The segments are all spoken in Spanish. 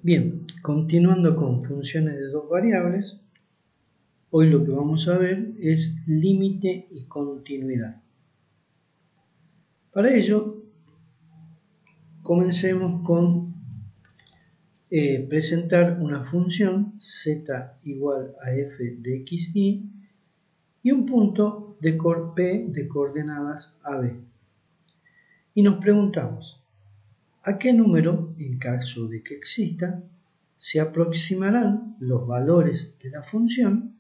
Bien, continuando con funciones de dos variables, hoy lo que vamos a ver es límite y continuidad. Para ello, comencemos con presentar una función z igual a f de x, y un punto de P de coordenadas AB. Y nos preguntamos, ¿a qué número, en caso de que exista, se aproximarán los valores de la función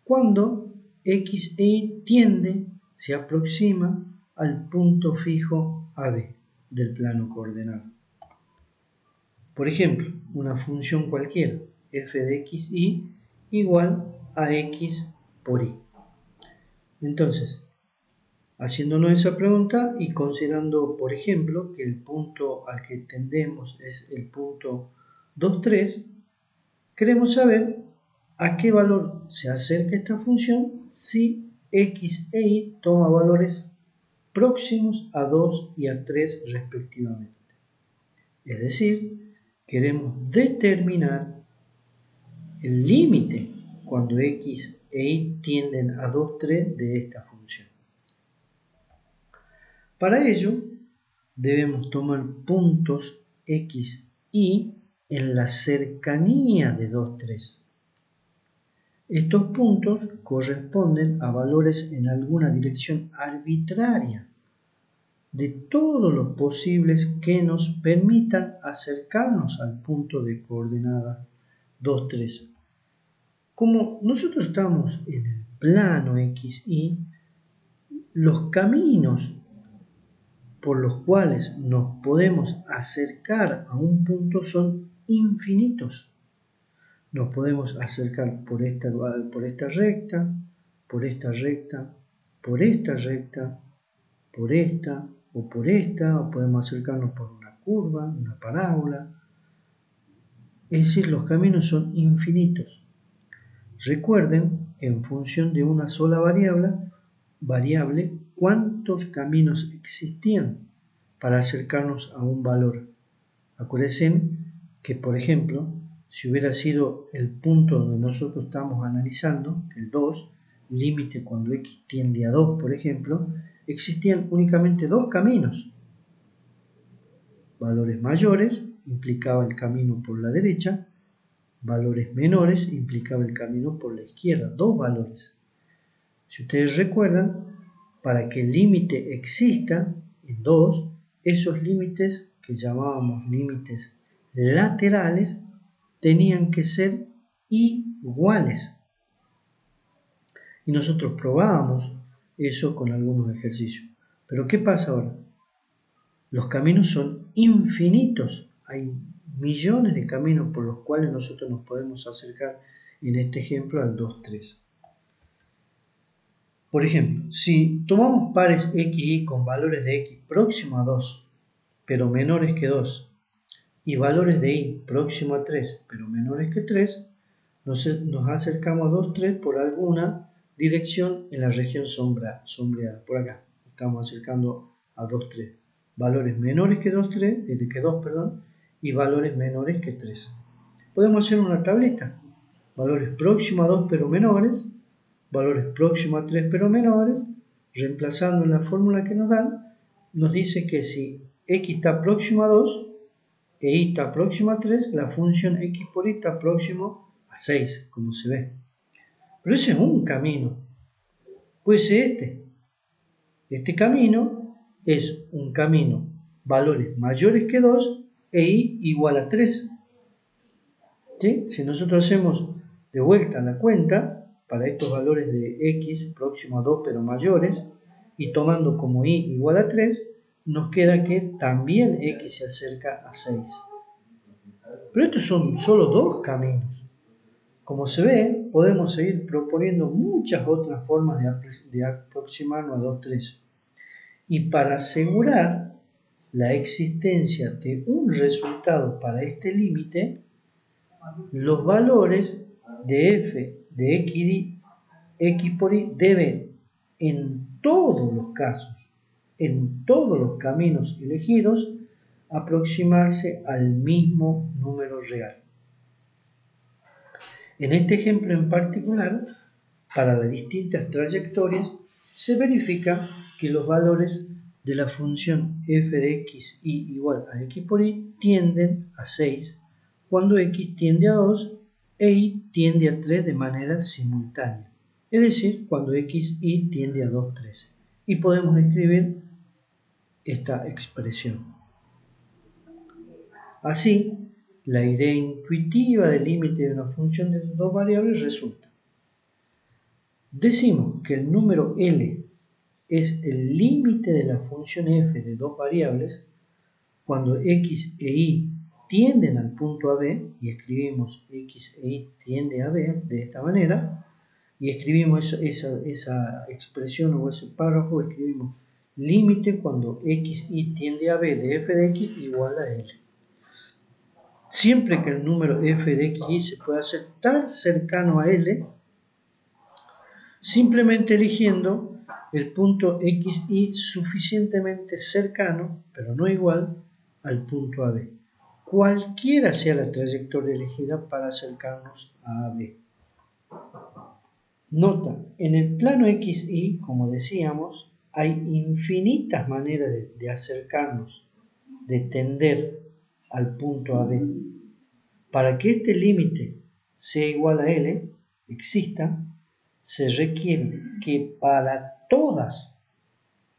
cuando x e y se aproxima al punto fijo AB del plano coordenado? Por ejemplo, una función cualquiera, f de x, y igual a x por y. Entonces, haciéndonos esa pregunta y considerando, por ejemplo, que el punto al que tendemos es el punto 2, 3, queremos saber a qué valor se acerca esta función si x e y toma valores próximos a 2 y a 3 respectivamente. Es decir, queremos determinar el límite cuando x e y tienden a 2, 3 de esta función. Para ello, debemos tomar puntos x, y en la cercanía de 2, 3. Estos puntos corresponden a valores en alguna dirección arbitraria de todos los posibles que nos permitan acercarnos al punto de coordenadas 2, 3. Como nosotros estamos en el plano x, y, los caminos por los cuales nos podemos acercar a un punto son infinitos. Nos podemos acercar por esta recta, por esta recta, por esta recta, por esta, o podemos acercarnos por una curva, una parábola. Es decir, los caminos son infinitos. Recuerden que en función de una sola variable, cuántos caminos existían para acercarnos a un valor. Acuérdense que, por ejemplo, si hubiera sido el punto donde nosotros estamos analizando, el 2, límite cuando x tiende a 2, por ejemplo, existían únicamente dos caminos. Valores mayores implicaba el camino por la derecha, valores menores implicaba el camino por la izquierda, dos valores. Si ustedes recuerdan, para que el límite exista en 2, esos límites que llamábamos límites laterales tenían que ser iguales. Y nosotros probábamos eso con algunos ejercicios. Pero ¿qué pasa ahora? Los caminos son infinitos. Hay millones de caminos por los cuales nosotros nos podemos acercar, en este ejemplo, al 2, 3. Por ejemplo, si tomamos pares x y con valores de x próximo a 2, pero menores que 2, y valores de y próximo a 3, pero menores que 3, nos acercamos a 2, 3 por alguna dirección en la región sombreada. Por acá, estamos acercando a 2, 3. Valores menores que 2, y valores menores que 3. Podemos hacer una tablita. Valores próximos a 2 pero menores, valores próximos a 3 pero menores, reemplazando en la fórmula que nos dan, nos dice que si x está próximo a 2 e y está próximo a 3, la función x por y está próximo a 6, como se ve. Pero ese es un camino. Puede ser este. Este camino es un camino, valores mayores que 2 e y igual a 3. ¿Sí? Si nosotros hacemos de vuelta la cuenta para estos valores de x próximo a 2 pero mayores, y tomando como y igual a 3, nos queda que también x se acerca a 6. Pero estos son solo dos caminos. Como se ve, podemos seguir proponiendo muchas otras formas de aproximarnos a 2, 3. Y para asegurar la existencia de un resultado para este límite, los valores de f de x por y deben, en todos los casos, en todos los caminos elegidos, aproximarse al mismo número real. En este ejemplo en particular, para las distintas trayectorias, se verifica que los valores de la función f de x y igual a x por y tienden a 6 cuando x tiende a 2 e y tiende a 3 de manera simultánea, es decir, cuando x y tiende a 2, 3. Y podemos escribir esta expresión. Así, la idea intuitiva del límite de una función de dos variables resulta. Decimos que el número L es el límite de la función f de dos variables cuando x e y tienden al punto AB, y escribimos x e y tiende a B de esta manera, y escribimos esa expresión o ese párrafo, escribimos límite cuando x y tiende a B de f de x igual a L. Siempre que el número f de x y se pueda hacer tan cercano a L, simplemente eligiendo el punto x y suficientemente cercano, pero no igual, al punto AB. Cualquiera sea la trayectoria elegida para acercarnos a AB. Nota, en el plano x y, como decíamos, hay infinitas maneras de acercarnos, de tender al punto AB. Para que este límite sea igual a L, exista, se requiere que para todas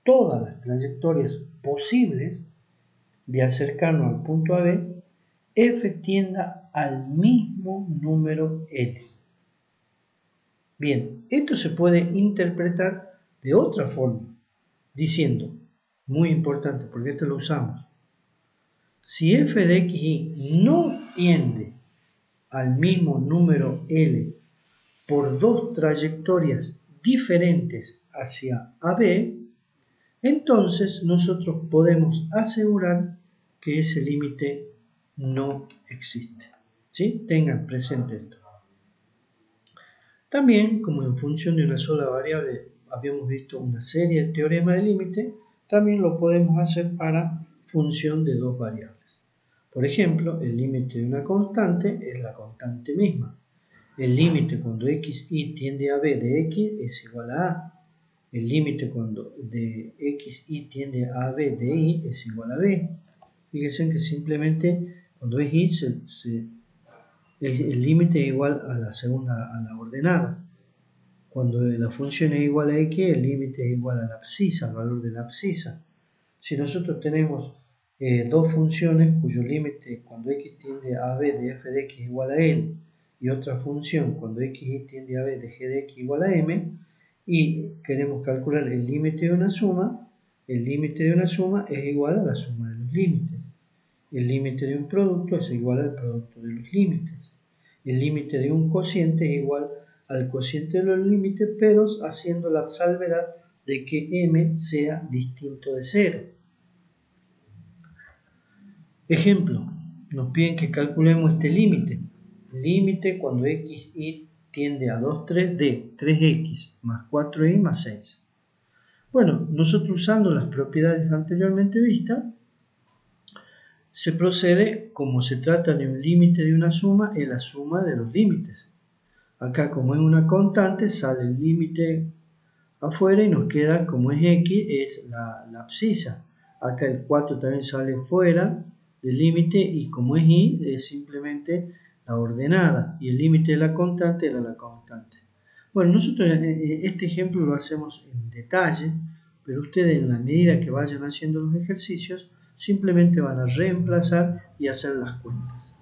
las trayectorias posibles de acercarnos al punto AB, f tienda al mismo número L. Bien, esto se puede interpretar de otra forma, diciendo, muy importante porque esto lo usamos, si f de x y no tiende al mismo número L por dos trayectorias diferentes hacia AB, entonces nosotros podemos asegurar que ese límite no existe. ¿Sí? Tengan presente esto. También, como en función de una sola variable habíamos visto una serie de teoremas de límite, también lo podemos hacer para función de dos variables. Por ejemplo, el límite de una constante es la constante misma. El límite cuando x y tiende a b de x es igual a a. El límite cuando de x y tiende a b de y es igual a b. Fíjense que simplemente cuando es y el límite es igual a la ordenada. Cuando la función es igual a x, el límite es igual a la abscisa, al valor de la abscisa. Si nosotros tenemos dos funciones cuyo límite cuando x tiende a b de f de x es igual a L, y otra función cuando x y tiende a b de g de x igual a m, y queremos calcular el límite de una suma, el límite de una suma es igual a la suma de los límites. El límite de un producto es igual al producto de los límites. El límite de un cociente es igual al cociente de los límites, pero haciendo la salvedad de que m sea distinto de 0. Ejemplo, nos piden que calculemos este límite. Límite cuando x y tiende a 2, 3 de 3x más 4y más 6. Bueno, nosotros usando las propiedades anteriormente vistas, se procede, como se trata de un límite de una suma, es la suma de los límites. Acá, como es una constante, sale el límite afuera y nos queda, como es x, es la abscisa. Acá el 4 también sale fuera del límite y como es y, es simplemente la ordenada. Y el límite de la constante era la constante. Bueno, nosotros este ejemplo lo hacemos en detalle, pero ustedes en la medida que vayan haciendo los ejercicios, simplemente van a reemplazar y hacer las cuentas.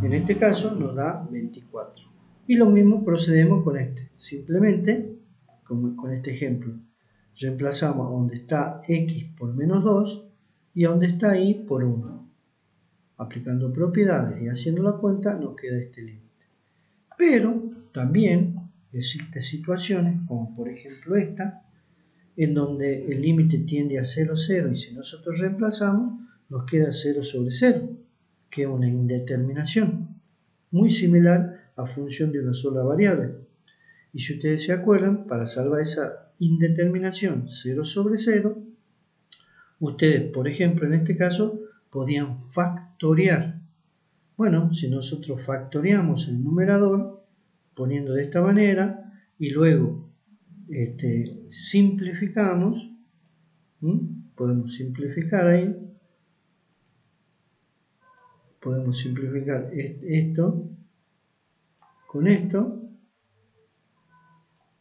En este caso nos da 24. Y lo mismo procedemos con este. Simplemente, como con este ejemplo, reemplazamos a donde está x por menos 2 y a donde está y por 1. Aplicando propiedades y haciendo la cuenta nos queda este límite. Pero también existen situaciones, como por ejemplo esta, en donde el límite tiende a 0, 0 y si nosotros reemplazamos nos queda 0 sobre 0, que es una indeterminación, muy similar a función de una sola variable. Y si ustedes se acuerdan, para salvar esa indeterminación 0 sobre 0, ustedes, por ejemplo, en este caso, podían factorear Bueno, si nosotros factoreamos el numerador, poniendo de esta manera, y luego simplificamos, podemos simplificar ahí, podemos simplificar esto con esto,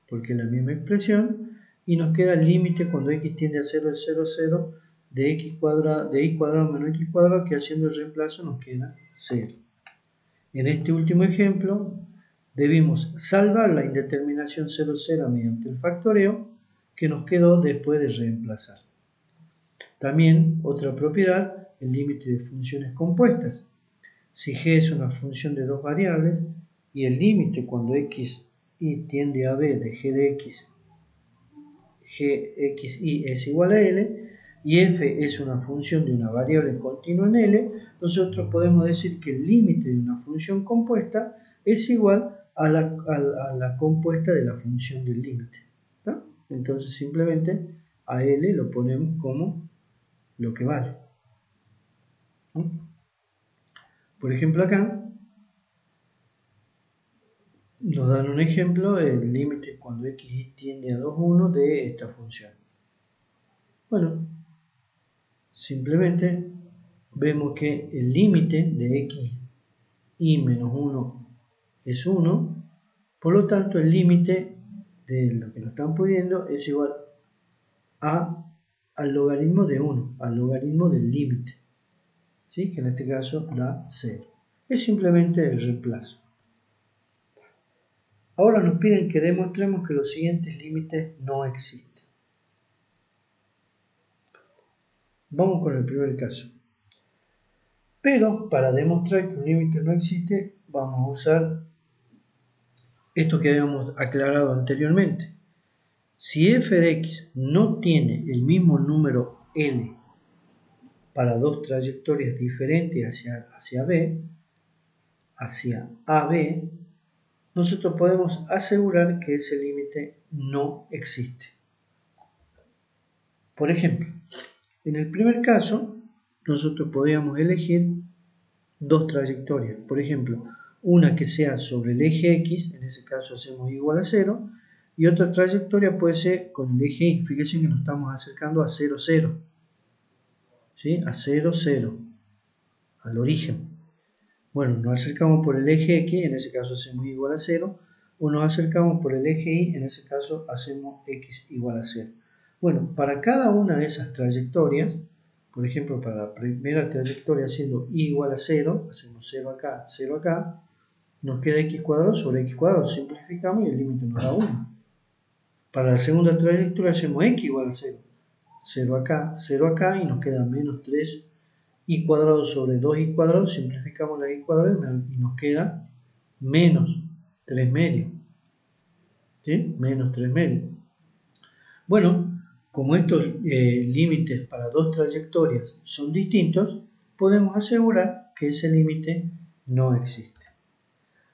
porque es la misma expresión, y nos queda el límite cuando x tiende a 0 es 0, 0, de y cuadrado menos x cuadrado, que haciendo el reemplazo nos queda 0. En este último ejemplo, debimos salvar la indeterminación 0, 0 mediante el factoreo, que nos quedó después de reemplazar. También, otra propiedad, el límite de funciones compuestas. Si g es una función de dos variables, y el límite cuando x y tiende a b de g de x, gxy es igual a l, y f es una función de una variable continua en L, nosotros podemos decir que el límite de una función compuesta es igual a la compuesta de la función del límite. Entonces simplemente a L lo ponemos como lo que vale. Por ejemplo acá nos dan un ejemplo del límite cuando x tiende a 2, 1 de esta función. Bueno, simplemente vemos que el límite de x y menos 1 es 1, por lo tanto el límite de lo que nos están pidiendo es igual al logaritmo de 1, al logaritmo del límite, ¿sí? Que en este caso da 0. Es simplemente el reemplazo. Ahora nos piden que demostremos que los siguientes límites no existen. Vamos con el primer caso. Pero para demostrar que un límite no existe, vamos a usar esto que habíamos aclarado anteriormente. Si f de x no tiene el mismo número L para dos trayectorias diferentes hacia B, hacia AB, nosotros podemos asegurar que ese límite no existe. Por ejemplo, en el primer caso, nosotros podríamos elegir dos trayectorias. Por ejemplo, una que sea sobre el eje X, en ese caso hacemos igual a 0, y otra trayectoria puede ser con el eje Y. Fíjense que nos estamos acercando a 0, 0. ¿Sí? A 0, 0. Al origen. Bueno, nos acercamos por el eje X, en ese caso hacemos igual a 0, o nos acercamos por el eje Y, en ese caso hacemos X igual a 0. Bueno, para cada una de esas trayectorias, por ejemplo, para la primera trayectoria haciendo y igual a 0, hacemos 0 acá, nos queda x cuadrado sobre x cuadrado, simplificamos y el límite nos da 1. Para la segunda trayectoria hacemos x igual a 0, 0 acá y nos queda menos 3 y cuadrado sobre 2y cuadrado, simplificamos la y cuadrado y nos queda menos 3 medios. ¿Sí? Menos 3 medios. Bueno, como estos límites para dos trayectorias son distintos, podemos asegurar que ese límite no existe.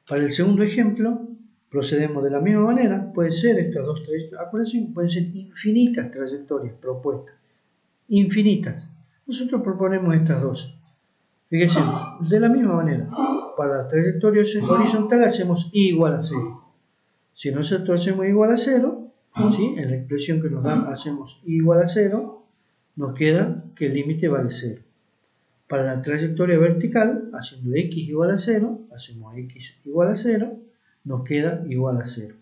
Para el segundo ejemplo, procedemos de la misma manera. Pueden ser estas dos trayectorias, acuérdense, pueden ser infinitas trayectorias propuestas. Infinitas. Nosotros proponemos estas dos. Fíjense, de la misma manera. Para la trayectoria horizontal hacemos y igual a 0. Si nosotros hacemos igual a 0, ¿sí? En la expresión que nos dan hacemos igual a 0, nos queda que el límite vale 0. Para la trayectoria vertical, haciendo x igual a 0, hacemos x igual a 0, nos queda igual a 0.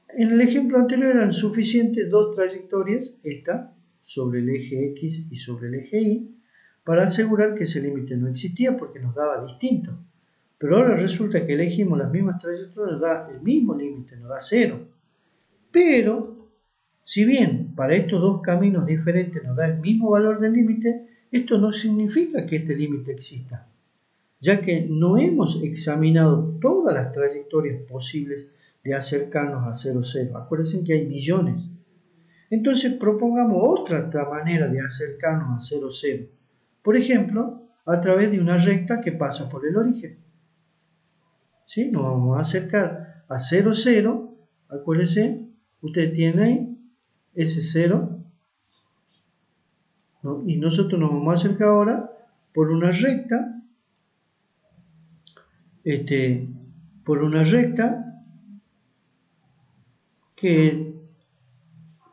En el ejemplo anterior eran suficientes dos trayectorias, esta sobre el eje x y sobre el eje y, para asegurar que ese límite no existía porque nos daba distinto. Pero ahora resulta que elegimos las mismas trayectorias, nos da el mismo límite, nos da 0. Pero, si bien para estos dos caminos diferentes nos da el mismo valor del límite, esto no significa que este límite exista, ya que no hemos examinado todas las trayectorias posibles de acercarnos a 0, 0. Acuérdense que hay millones. Entonces propongamos otra manera de acercarnos a 0, 0. Por ejemplo, a través de una recta que pasa por el origen. ¿Sí? Nos vamos a acercar a 0, 0. Acuérdense, ustedes tienen ahí ese 0. ¿No? Y nosotros nos vamos a acercar ahora por una recta por una recta que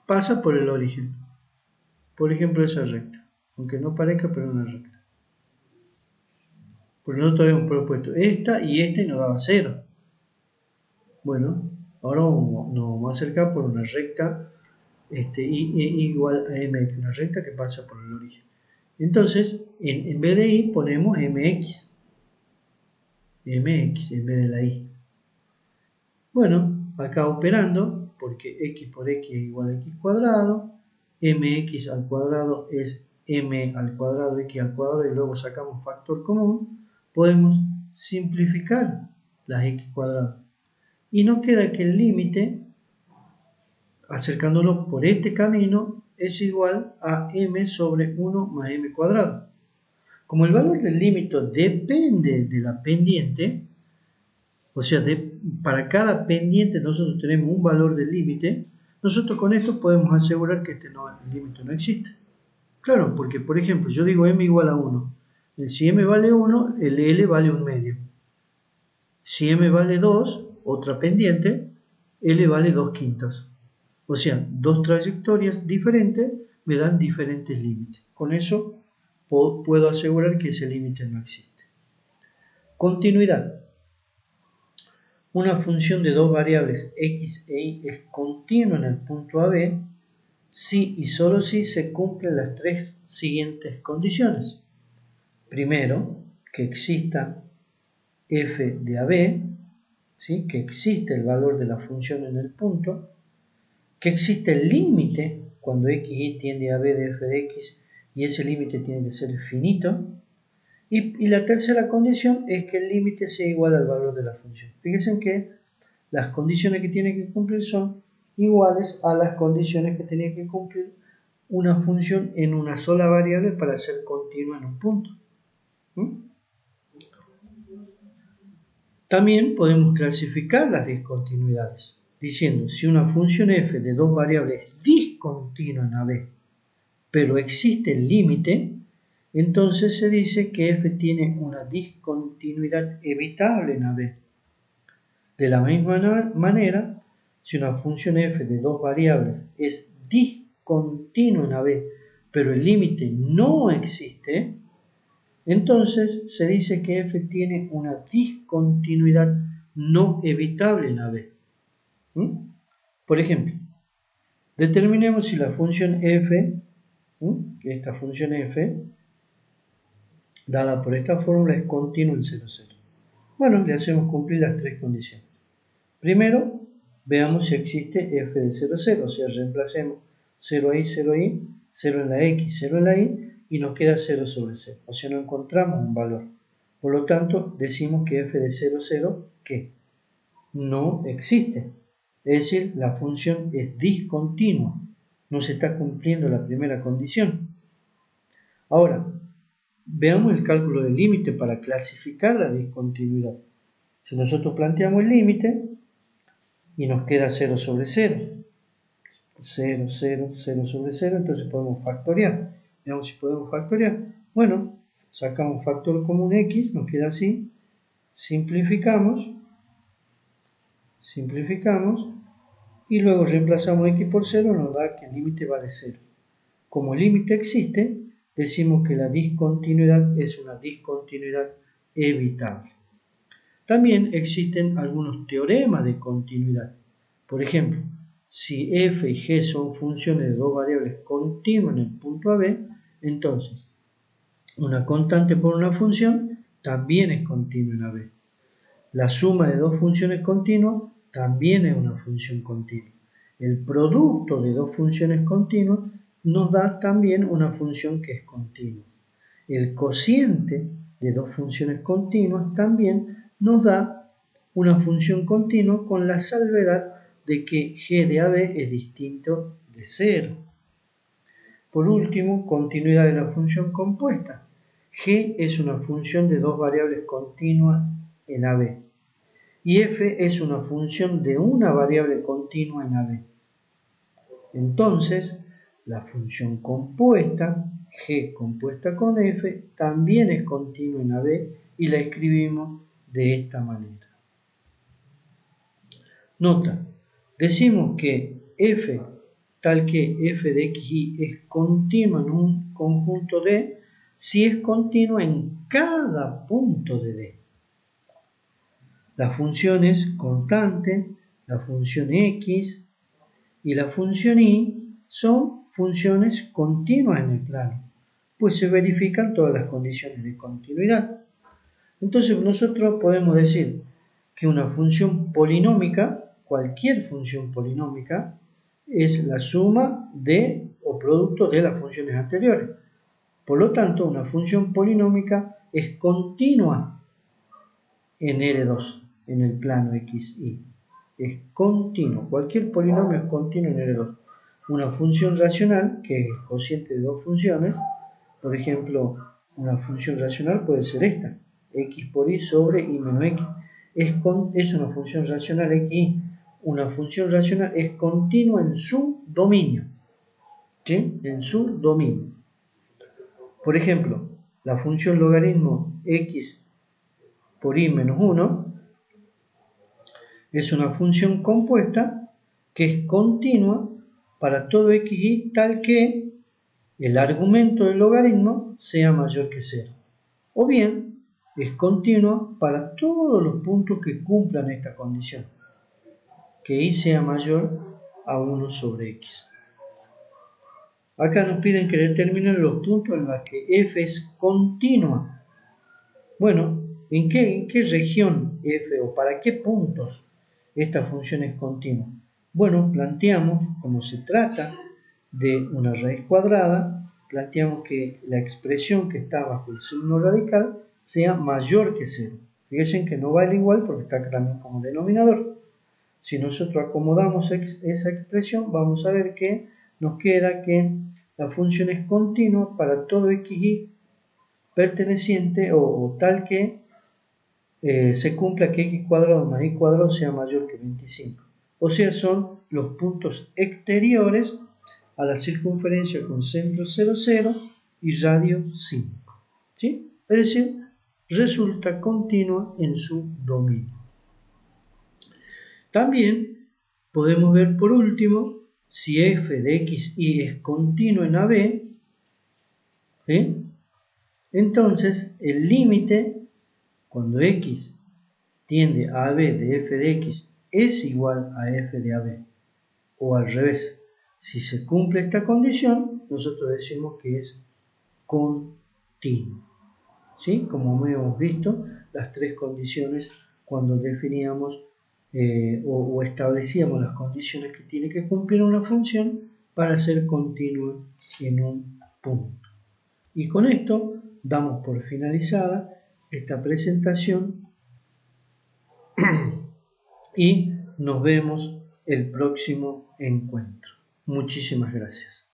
pasa por el origen. Por ejemplo, esa recta, aunque no parezca, pero una recta. Porque nosotros habíamos propuesto esta y esta y nos daba 0. Bueno, ahora nos vamos a acercar por una recta igual a mx, una recta que pasa por el origen. Entonces, en vez de y ponemos mx en vez de la y. Bueno, acá operando, porque x por x es igual a x cuadrado, mx al cuadrado es m al cuadrado, x al cuadrado, y luego sacamos factor común, podemos simplificar las x cuadradas. Y nos queda que el límite, acercándolo por este camino, es igual a m sobre 1 más m cuadrado. Como el valor del límite depende de la pendiente, o sea, para cada pendiente nosotros tenemos un valor del límite, nosotros con esto podemos asegurar que el límite no existe. Claro, porque por ejemplo, yo digo m igual a 1. Si m vale 1, el L vale 1 medio. Si m vale 2, otra pendiente, L vale 2 quintos. O sea, dos trayectorias diferentes me dan diferentes límites. Con eso puedo asegurar que ese límite no existe. Continuidad. Una función de dos variables x e y es continua en el punto AB si y solo si se cumplen las tres siguientes condiciones. Primero, que exista f de AB, ¿sí? Que existe el valor de la función en el punto, que existe el límite cuando x y y tiende a b de f de x y ese límite tiene que ser finito. Y la tercera condición es que el límite sea igual al valor de la función. Fíjense que las condiciones que tiene que cumplir son iguales a las condiciones que tenía que cumplir una función en una sola variable para ser continua en un punto. También podemos clasificar las discontinuidades, diciendo si una función f de dos variables es discontinua en AB, pero existe el límite, entonces se dice que f tiene una discontinuidad evitable en AB. De la misma manera, si una función f de dos variables es discontinua en AB, pero el límite no existe, entonces se dice que f tiene una discontinuidad no evitable en AB. Por ejemplo, determinemos si la función f, esta función f, dada por esta fórmula, es continua en 0, 0. Bueno, le hacemos cumplir las tres condiciones. Primero, veamos si existe f de 0, 0, o sea, reemplacemos 0 ahí, 0 ahí, 0 en la x, 0 en la y, y nos queda 0 sobre 0, o sea, no encontramos un valor. Por lo tanto, decimos que f de 0, 0, ¿qué? No existe. Es decir, la función es discontinua, no se está cumpliendo la primera condición. Ahora, veamos el cálculo del límite para clasificar la discontinuidad. Si nosotros planteamos el límite y nos queda 0 sobre 0, 0, 0, 0 sobre 0, entonces podemos factorear. Veamos si podemos factorear. Bueno, sacamos factor común x, nos queda así, simplificamos, y luego reemplazamos x por 0, nos da que el límite vale 0. Como el límite existe, decimos que la discontinuidad es una discontinuidad evitable. También existen algunos teoremas de continuidad. Por ejemplo, si f y g son funciones de dos variables continuas en el punto AB, entonces una constante por una función también es continua en AB. La suma de dos funciones continuas también es una función continua. El producto de dos funciones continuas nos da también una función que es continua. El cociente de dos funciones continuas también nos da una función continua con la salvedad de que g de AB es distinto de 0. Por último, continuidad de la función compuesta. G es una función de dos variables continuas en AB. Y f es una función de una variable continua en AB. Entonces, la función compuesta, g compuesta con f, también es continua en AB y la escribimos de esta manera. Nota, decimos que f tal que f de xy es continua en un conjunto D si es continua en cada punto de D. La función es constante, la función x y la función y son funciones continuas en el plano, pues se verifican todas las condiciones de continuidad. Entonces nosotros podemos decir que una función polinómica, cualquier función polinómica, es la suma de o producto de las funciones anteriores. Por lo tanto, una función polinómica es continua en R2, en el plano XY. Es continuo. Cualquier polinomio es continuo en R2. Una función racional, que es el cociente de dos funciones, por ejemplo, una función racional puede ser esta, x por y sobre y menos x. Es una función racional xy. Una función racional es continua en su dominio. ¿Sí? En su dominio. Por ejemplo, la función logaritmo x por y menos 1 es una función compuesta que es continua para todo xy tal que el argumento del logaritmo sea mayor que 0. O bien, es continua para todos los puntos que cumplan esta condición, que y sea mayor a 1 sobre x. Acá nos piden que determinen los puntos en los que f es continua. Bueno, ¿en qué región f o para qué puntos esta función es continua? Bueno, planteamos, como se trata de una raíz cuadrada, planteamos que la expresión que está bajo el signo radical sea mayor que 0. Fíjense que no vale igual porque está también como denominador. Si nosotros acomodamos esa expresión, vamos a ver que nos queda que la función es continua para todo xy perteneciente o tal que se cumpla que x cuadrado más y cuadrado sea mayor que 25. O sea, son los puntos exteriores a la circunferencia con centro 0, 0 y radio 5. ¿Sí? Es decir, resulta continua en su dominio. También podemos ver por último si f de x y es continuo en AB, ¿sí? Entonces el límite cuando x tiende a AB de f de x es igual a f de AB, o al revés. Si se cumple esta condición, nosotros decimos que es continuo. ¿Sí? Como hemos visto, las tres condiciones cuando definíamos o establecíamos las condiciones que tiene que cumplir una función para ser continua en un punto. Y con esto damos por finalizada esta presentación y nos vemos el próximo encuentro. Muchísimas gracias.